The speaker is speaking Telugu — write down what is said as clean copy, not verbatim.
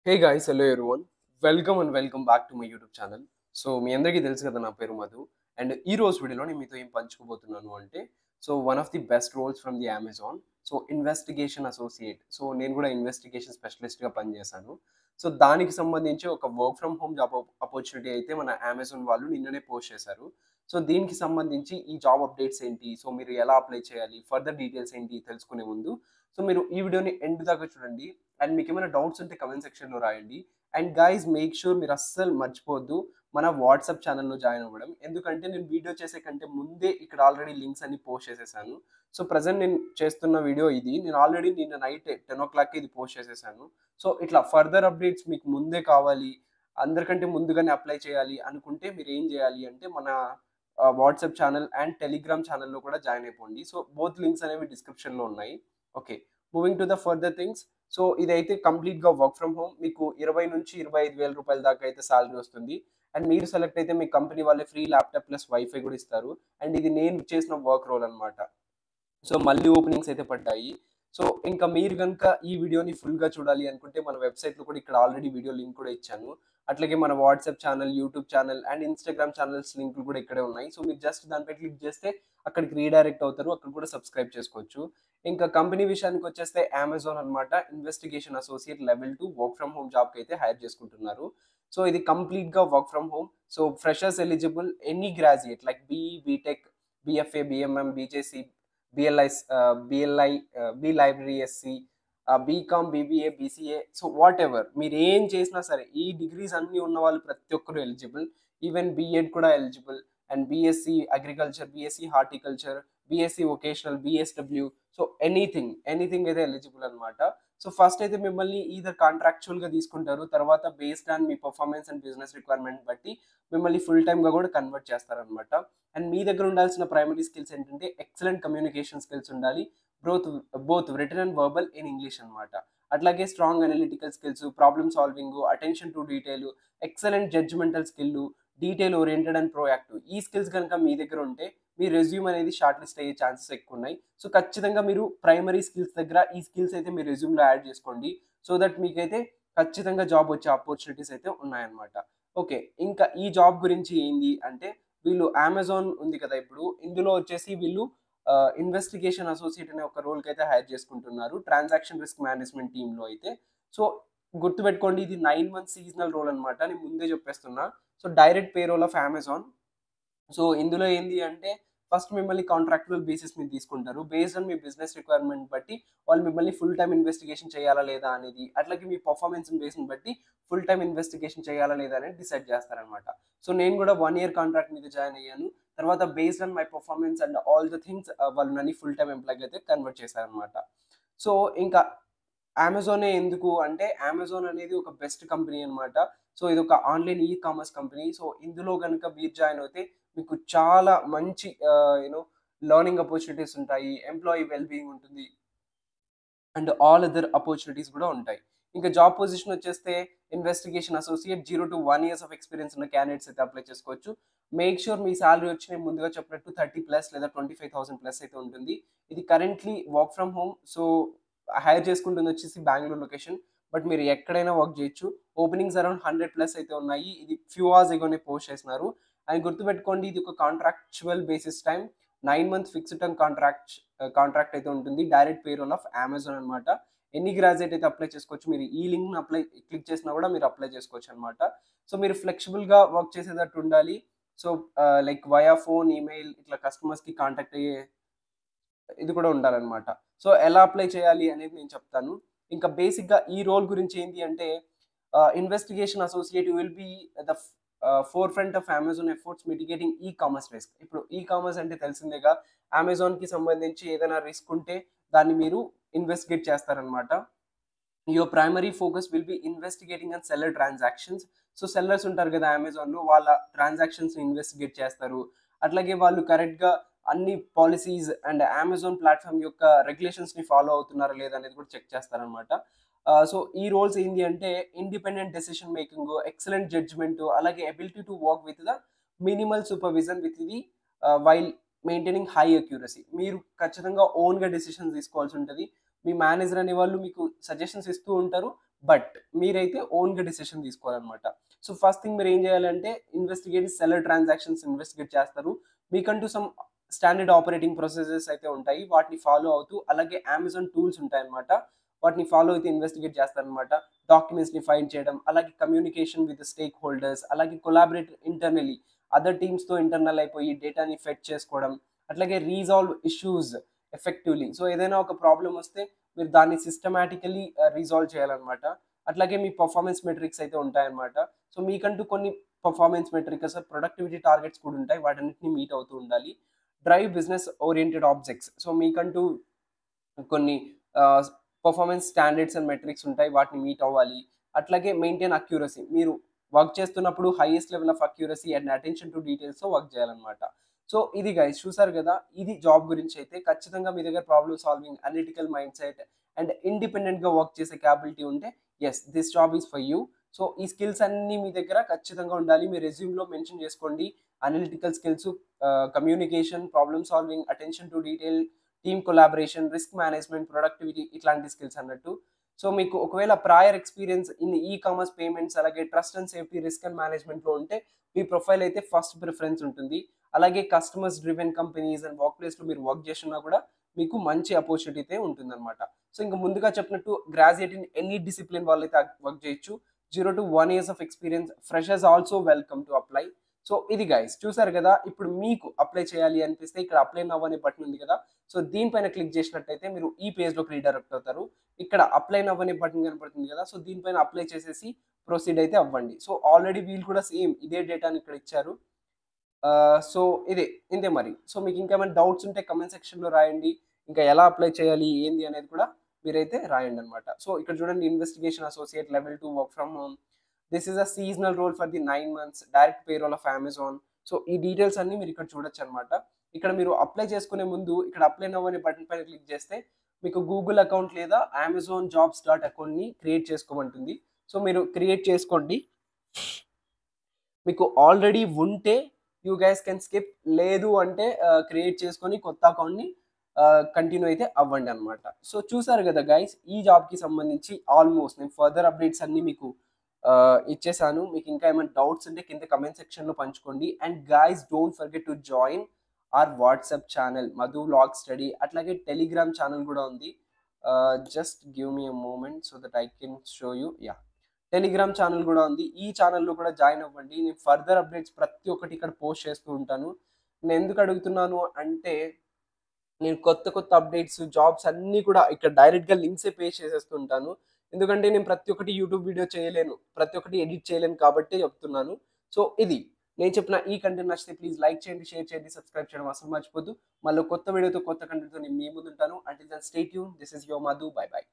Hey guys, hello everyone. Welcome and welcome back to my YouTube channel. So మీ అందరికీ తెలుసు కదా నా పేరు మధు. అండ్ ఈ రోజు వీడియోలో నేను మీతో ఏం పంచుకోబోతున్నాను అంటే one of the best roles from the Amazon. Investigation associate. నేను కూడా ఇన్వెస్టిగేషన్ స్పెషలిస్ట్‌గా పనిచేశాను. దానికి సంబంధించి ఒక work from home job opportunity అయితే మన అమెజాన్ వాళ్ళు నిన్ననే పోస్ట్ చేశారు. దీనికి సంబంధించి ఈ జాబ్ అప్డేట్స్ ఏంటి? మీరు ఎలా అప్లై చేయాలి? ఫర్దర్ డీటెయిల్స్ ఏంటి తెలుసుకునే ముందు మీరు ఈ వీడియోని ఎండ్ దాకా చూడండి. అండ్ మీకేమైనా డౌట్స్ ఉంటే కమెంట్ సెక్షన్‌లో రాయండి. అండ్ గైస్ మేక్ ష్యూర్ మీరు అస్సలు మర్చిపోవద్దు మన వాట్సాప్ ఛానెల్‌లో జాయిన్ అవ్వడం. ఎందుకంటే నేను వీడియో చేసే కంటే ముందే ఇక్కడ ఆల్రెడీ లింక్స్ అన్ని పోస్ట్ చేసేసాను. ప్రెజెంట్ నేను చేస్తున్న వీడియో ఇది. నేను ఆల్రెడీ నిన్న నైట్ 10:00కి ఇది పోస్ట్ చేసేసాను. ఇట్లా ఫర్దర్ అప్డేట్స్ మీకు ముందే కావాలి, అందరికంటే ముందుగానే అప్లై చేయాలి అనుకుంటే మీరేం చేయాలి అంటే మన వాట్సాప్ ఛానెల్ అండ్ టెలిగ్రామ్ ఛానెల్‌లో కూడా జాయిన్ అయిపోండి. బోత్ లింక్స్ అనేవి డిస్క్రిప్షన్‌లో ఉన్నాయి. Okay. Moving to the further things. ఇదైతే కంప్లీట్‌గా వర్క్ ఫ్రమ్ హోమ్. మీకు 20,000-25,000 రూపాయల దాకా అయితే సాలరీ వస్తుంది. అండ్ మీరు సెలెక్ట్ అయితే మీ కంపెనీ వాళ్ళే ఫ్రీ ల్యాప్‌టాప్ ప్లస్ వైఫై కూడా ఇస్తారు. అండ్ ఇది నేను చేసిన వర్క్ రోల్ అన్నమాట. మళ్ళీ ఓపెనింగ్స్ అయితే పడ్డాయి. ఇంకా మీరు గనుక ఈ వీడియోని ఫుల్‌గా చూడాలి అనుకుంటే మన వెబ్‌సైట్‌లో కూడా ఇక్కడ ఆల్రెడీ వీడియో లింక్ కూడా ఇచ్చాను. అట్లాగే మన WhatsApp channel, YouTube channel and Instagram channels లింకులు కూడా ఇక్కడే ఉన్నాయి. మీరు జస్ట్ దానిపై క్లిక్ చేస్తే అక్కడికి రీడైరెక్ట్ అవుతారు. అక్కడ కూడా సబ్స్క్రైబ్ చేసుకోవచ్చు. ఇంకా కంపెనీ విషయానికొచ్చేస్తే అమెజాన్ అన్నమాట. Investigation associate level 2 work from home జాబ్‌కి అయితే హైర్ చేసుకుంటున్నారు. ఇది కంప్లీట్‌గా work from home. Freshers eligible any graduate like BE, BTech, BFA, BMM, BJC, BLI, B library Sc, BCom, BBA, BCA, whatever మీరేం చేసినా సరే ఈ డిగ్రీస్ అన్నీ ఉన్న వాళ్ళు ప్రతి ఒక్కరు ఎలిజిబుల్. ఈవెన్ బీఎడ్ కూడా eligible. And BSc agriculture, BSc horticulture, BSc vocational, BSW, anything అయితే ఎలిజిబుల్ అన్నమాట. ఫస్ట్ అయితే మిమ్మల్ని ఈదర్ కాంట్రాక్చువల్‌గా తీసుకుంటారు. తర్వాత based on me performance and business requirement బట్టి మిమ్మల్ని ఫుల్ టైమ్‌గా కూడా కన్వర్ట్ చేస్తారన్నమాట. అండ్ మీ దగ్గర ఉండాల్సిన ప్రైమరీ స్కిల్స్ ఏంటంటే ఎక్సలెంట్ కమ్యూనికేషన్ స్కిల్స్ ఉండాలి. Both both written and verbal in English అన్నమాట. అట్లాగే strong analytical skills, problem solving, attention to detail, excellent judgemental skill, detail oriented and proactive. ఈ స్కిల్స్ గనుక మీ దగ్గర ఉంటే మీ రెజ్యూమ్ అనేది షార్ట్ లిస్ట్ అయ్యే ఛాన్సెస్ ఎక్కువున్నాయి. ఖచ్చితంగా మీరు ప్రైమరీ స్కిల్స్ దగ్గర ఈ స్కిల్స్ అయితే మీ రెజ్యూమ్‌లో యాడ్ చేసుకోండి. దట్ మీకైతే ఖచ్చితంగా జాబ్ వచ్చే ఆపర్చునిటీస్ అయితే ఉన్నాయన్నమాట. ఓకే. ఇంకా ఈ జాబ్ గురించి ఏంది అంటే వీళ్ళు అమెజాన్ ఉంది కదా! ఇప్పుడు ఇందులో వచ్చేసి వీళ్ళు ఇన్వెస్టిగేషన్ అసోసియేట్ అనే ఒక రోల్‌కైతే హైర్ చేసుకుంటున్నారు. ట్రాన్సాక్షన్ రిస్క్ మేనేజ్మెంట్ టీమ్‌లో అయితే. సో, గుర్తుపెట్టుకోండి ఇది 9 మంత్స్ సీజనల్ రోల్ అన్నమాట. నేను ముందే చెప్పేస్తున్నా. Direct payroll of Amazon. ఇందులో ఏంది అంటే ఫస్ట్ మిమ్మల్ని కాంట్రాక్చువల్ బేసిస్ మీద తీసుకుంటారు. బేస్డ్ ఆన్ మీ బిజినెస్ రిక్వైర్మెంట్ బట్టి వాళ్ళు మిమ్మల్ని ఫుల్ టైమ్ ఇన్వెస్టిగేషన్ చేయాలా లేదా అనేది, అట్లాగే మీ పెర్ఫార్మన్స్ బేస్‌ని బట్టి ఫుల్ టైమ్ ఇన్వెస్టిగేషన్ చేయాలా లేదా అనేది డిసైడ్ చేస్తారనమాట. నేను కూడా 1 ఇయర్ కాంట్రాక్ట్ మీద జాయిన్ అయ్యాను. తర్వాత based on my performance and all the things వాళ్ళు నన్ను ఫుల్ టైమ్ ఎంప్లాయ్‌గా అయితే కన్వర్ట్ చేశారనమాట. ఇంకా అమెజానే ఎందుకు అంటే అమెజాన్ అనేది ఒక బెస్ట్ కంపెనీ అన్నమాట. ఇదొక ఆన్‌లైన్ కామర్స్ కంపెనీ. ఇందులో గనుక మీరు జాయిన్ అవుతే మీకు చాలా మంచి లెర్నింగ్ ఆపర్చునిటీస్ ఉంటాయి. ఎంప్లాయీ వెల్ బీయింగ్ ఉంటుంది. అండ్ ఆల్ అదర్ ఆపర్చునిటీస్ కూడా ఉంటాయి. ఇంకా జాబ్ పొజిషన్ వచ్చేస్తే investigation associate 0-1 years of experience ఉన్న క్యాండిడేట్స్ అయితే అప్లై చేసుకోవచ్చు. మేక్ ష్యూర్ మీ సాలరీ వచ్చి నేను ముందుగా చెప్పినట్టు 30+ లేదా 25,000+ అయితే ఉంటుంది. ఇది currently work from home. Hire చేసుకుంటుంది వచ్చేసి బెంగుళూరు లొకేషన్. బట్ మీరు ఎక్కడైనా వర్క్ చేయొచ్చు. ఓపెనింగ్స్ అరౌండ్ 100+ అయితే ఉన్నాయి. ఇది ఫ్యూ అవర్స్ ఎగోనే పోస్ట్ చేసినారు. అండ్ గుర్తుపెట్టుకోండి ఇది ఒక contractual basis time 9 months fixed term contract అయితే ఉంటుంది. డైరెక్ట్ పేరోల్ ఆఫ్ అమెజాన్ అన్నమాట. ఎన్ని గ్రాడ్యుయేట్ అయితే అప్లై చేసుకోవచ్చు. మీరు ఈ లింక్‌ని క్లిక్ చేసినా కూడా మీరు అప్లై చేసుకోవచ్చన్నమాట. మీరు ఫ్లెక్సిబుల్‌గా వర్క్ చేసేటట్టు ఉండాలి. లైక్ వయా ఫోన్, ఈమెయిల్ ఇట్లా కస్టమర్స్‌కి కాంటాక్ట్ అయ్యే ఇది కూడా ఉండాలన్నమాట. ఎలా అప్లై చేయాలి అనేది నేను చెప్తాను. ఇంకా బేసిక్‌గా ఈ రోల్ గురించి ఏంటి అంటే investigation associate will be the four front of Amazon efforts mitigating commerce risk. ఇప్పుడు కామర్స్ అంటే తెలిసిందేగా. అమెజాన్‌కి సంబంధించి ఏదైనా రిస్క్ ఉంటే దాన్ని మీరు ఇన్వెస్టిగేట్ చేస్తారన్నమాట. Your primary focus will be investigating and seller transactions. Sellers ఉంటారు కదా అమెజాన్‌లో వాళ్ళ ట్రాన్సాక్షన్స్‌ని ఇన్వెస్టిగేట్ చేస్తారు. అట్లాగే వాళ్ళు కరెక్ట్‌గా అన్ని పాలిసీస్ అండ్ అమెజాన్ ప్లాట్‌ఫార్మ్ యొక్క రెగ్యులేషన్స్‌ని ఫాలో అవుతున్నారా లేదా అనేది కూడా చెక్ చేస్తారనమాట. ఈ రోల్స్ ఏంది అంటే independent decision making, excellent judgement, అలాగే ability to work with the minimal supervision with the while maintaining high accuracy. మీరు ఖచ్చితంగా ఓన్‌గా డెసిషన్స్ తీసుకోవాల్సి ఉంటది. మీ మేనేజర్ అనేవాళ్ళు మీకు సజెషన్స్ ఇస్తూ ఉంటారు. బట్ మీరైతే ఓన్గా డిసిషన్ తీసుకోవాలన్నమాట. సో ఫస్ట్ థింగ్ మీరు ఏం చేయాలంటే ఇన్వెస్టిగేట్ సెల్లర్ ట్రాన్సాక్షన్స్ ఇన్వెస్టిగేట్ చేస్తారు. మీకంటూ సమ్ స్టాండర్డ్ ఆపరేటింగ్ ప్రొసెసెస్ అయితే ఉంటాయి. వాటిని ఫాలో అవుతూ అలాగే అమెజాన్ టూల్స్ ఉంటాయన్నమాట. వాటిని ఫాలో అయితే ఇన్వెస్టిగేట్ చేస్తారనమాట. డాక్యుమెంట్స్‌ని ఫైండ్ చేయడం, అలాగే కమ్యూనికేషన్ విత్ స్టేక్ హోల్డర్స్, అలాగే కొలాబరేట్ ఇంటర్నల్లీ అదర్ టీమ్స్‌తో ఇంటర్నల్ అయిపోయి డేటాని ఫెచ్ చేసుకోవడం, అట్లాగే రీసాల్వ్ ఇష్యూస్ ఎఫెక్టివ్‌లీ. సో ఏదైనా ఒక ప్రాబ్లమ్ వస్తే మీరు దాన్ని సిస్టమాటికల్లీ రిజాల్వ్ చేయాలన్నమాట. అట్లాగే మీ పర్ఫార్మెన్స్ మెట్రిక్స్ అయితే ఉంటాయన్నమాట. సో మీకంటూ కొన్ని పర్ఫార్మెన్స్ మెట్రిక్స్, ప్రొడక్టివిటీ టార్గెట్స్ కూడా ఉంటాయి. వాటన్నిటిని మీట్ అవుతూ ఉండాలి. Drive business oriented objects. So మీకంటూ కొన్ని ఆహ్, పర్ఫార్మెన్స్ స్టాండర్డ్స్ అండ్ మెట్రిక్స్ ఉంటాయి. వాటిని మీట్ అవ్వాలి. అట్లాగే మెయింటైన్ అక్యురసీ. మీరు వర్క్ చేస్తున్నప్పుడు highest level of accuracy and attention to డీటెయిల్స్‌తో వర్క్ చేయాలన్నమాట. సో ఇది గైస్ చూసారు కదా! ఇది జాబ్ గురించి అయితే ఖచ్చితంగా మీ దగ్గర problem solving, analytical mind set and ఇండిపెండెంట్‌గా వర్క్ చేసే కేపబిలిటీ ఉంటే yes this job is for you. So ఈ స్కిల్స్ అన్నీ మీ దగ్గర ఖచ్చితంగా ఉండాలి. మీ రెజ్యూమ్‌లో మెన్షన్ చేసుకోండి. Analytical skills, communication, problem solving, attention to detail, team collaboration, risk management, productivity ఇట్లాంటి స్కిల్స్ అన్నట్టు. సో మీకు ఒకవేళ prior experience in commerce payments, అలాగే trust and safety, risk and మేనేజ్మెంట్‌లో ఉంటే మీ ప్రొఫైల్ అయితే ఫస్ట్ ప్రిఫరెన్స్ ఉంటుంది. అలాగే customers driven companies and work ప్లేస్‌లో మీరు వర్క్ చేస్తున్నా కూడా మీకు మంచి అపార్చునిటీ అయితే ఉంటుందన్నమాట. సో ఇంక ముందుగా చెప్పినట్టు గ్రాడ్యుయేట్ ఇన్ ఎనీ డిసిప్లిన్ వాళ్ళైతే వర్క్ చేయొచ్చు. 0-1 years of experience, freshers also welcome to apply. So ఇది గైస్ చూసారు కదా! ఇప్పుడు మీకు అప్లై చేయాలి అనిపిస్తే ఇక్కడ అప్లై నౌ అనే బటన్ ఉంది కదా! సో దీనిపైన క్లిక్ చేసినట్టయితే మీరు ఈ పేజ్‌లోకి రీడైరెక్ట్ అవుతారు. ఇక్కడ అప్లై నౌ అనే బటన్ కనపడుతుంది కదా! సో దీనిపైన అప్లై చేసేసి ప్రొసీడ్ అయితే అవ్వండి. సో ఆల్రెడీ వీళ్ళు కూడా సేమ్ ఇదే డేటాని ఇక్కడ ఇచ్చారు. సో ఇంతే మరి. సో మీకు ఇంకేమైనా డౌట్స్ ఉంటే కామెంట్ సెక్షన్‌లో రాయండి. ఇంకా ఎలా అప్లై చేయాలి, ఏంది అనేది కూడా మీరైతే రాయండనమాట. సో ఇక్కడ చూడండి investigation associate level 2 work from home. This is a seasonal role for the 9 months direct payroll of Amazon. So ఈ డీటెయిల్స్ అన్నీ మీరు ఇక్కడ చూడొచ్చనమాట. ఇక్కడ మీరు అప్లై చేసుకునే ముందు ఇక్కడ అప్లై నౌ అనే బటన్ పైన క్లిక్ చేస్తే మీకు గూగుల్ అకౌంట్ లేదా అమెజాన్ జాబ్స్ డాట్ అకౌంట్‌ని క్రియేట్ చేసుకోమంటుంది. సో మీరు క్రియేట్ చేసుకోండి. మీకు ఆల్రెడీ ఉంటే యూ గైస్ కెన్ స్కిప్. లేదు అంటే క్రియేట్ చేసుకొని కొత్త అకౌంట్‌ని కంటిన్యూ అయితే అవ్వండి అనమాట. సో చూసారు కదా గైస్ ఈ జాబ్‌కి సంబంధించి ఆల్మోస్ట్ నేను ఫర్దర్ అప్డేట్స్ అన్నీ మీకు ఇచ్చేసాను. మీకు ఇంకా ఏమైనా డౌట్స్ ఉంటే కింద కామెంట్ సెక్షన్‌లో పంచుకోండి. And guys don't forget to join our WhatsApp channel Madhu vlog study. అట్లాగే టెలిగ్రామ్ ఛానల్ కూడా ఉంది. Just give me a moment so that I can show you. Yeah! Telegram channel కూడా ఉంది. ఈ ఛానల్‌లో కూడా జాయిన్ అవ్వండి. నేను ఫర్దర్ అప్డేట్స్ ప్రతి ఒక్కటి ఇక్కడ పోస్ట్ చేస్తూ ఉంటాను. నేను ఎందుకు అడుగుతున్నాను అంటే, నేను కొత్త కొత్త అప్డేట్స్, జాబ్స్ అన్నీ కూడా ఇక్కడ డైరెక్ట్‌గా లింక్సే పేస్ట్ చేసేస్తూ ఉంటాను. ఎందుకంటే నేను ప్రతి ఒక్కటి యూట్యూబ్ వీడియో చేయలేను. ప్రతి ఒక్కటి ఎడిట్ చేయలేను కాబట్టే చెప్తున్నాను. సో ఇది నేను చెప్పిన ఈ కంటెంట్ నచ్చితే ప్లీజ్ లైక్ చేయండి, షేర్ చేయండి, సబ్స్క్రైబ్ చేయడం అస్సలు మర్చిపోద్దు. మళ్ళీ కొత్త వీడియోతో కొత్త కంటెంట్‌తో నేను మీ ముందుంటాను. Until then stay tune. This is your Madhu. Bye by.